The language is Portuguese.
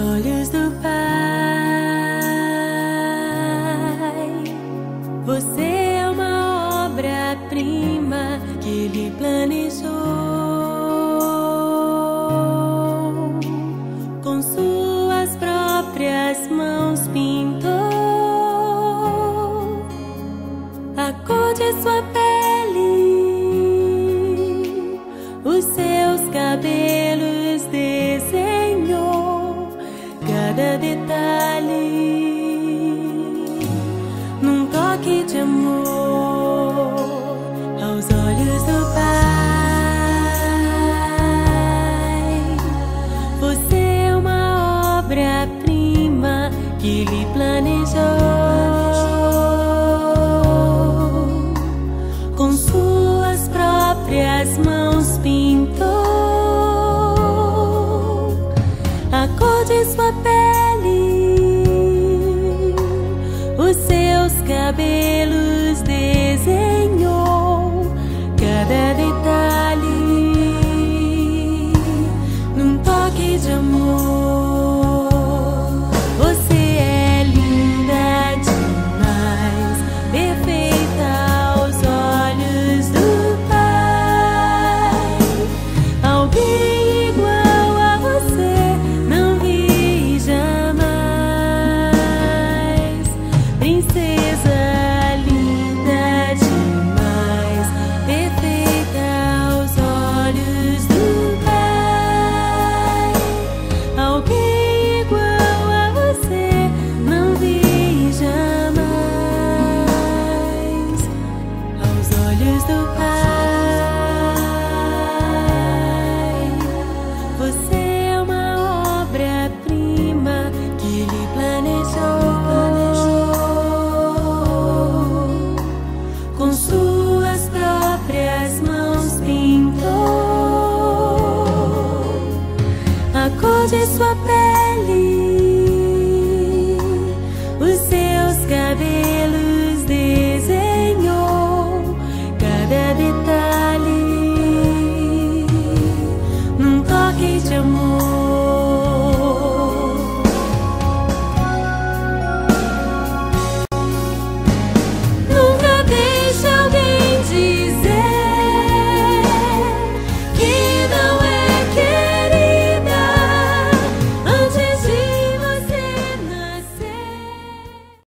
olhos do Pai. Você é uma obra-prima que Ele planejou, com suas próprias mãos pintou a cor de sua pele, os seus cabelos desenhou, cada detalhe num toque de amor aos olhos do Pai. Você é uma obra-prima que Ele planejou, com suas próprias mãos pintou a cor de sua pele, os seus cabelos desenhou, cada detalhe num toque de amor. Você é linda demais, perfeita aos olhos do Pai. Alguém igual a você não vi jamais. Princesa linda demais, perfeita aos olhos do Pai. Alguém igual a você não vi jamais aos olhos do Pai. Você é uma obra-prima que Ele planejou, com suas próprias mãos pintou a cor de sua pele, os seus cabelos desenhou,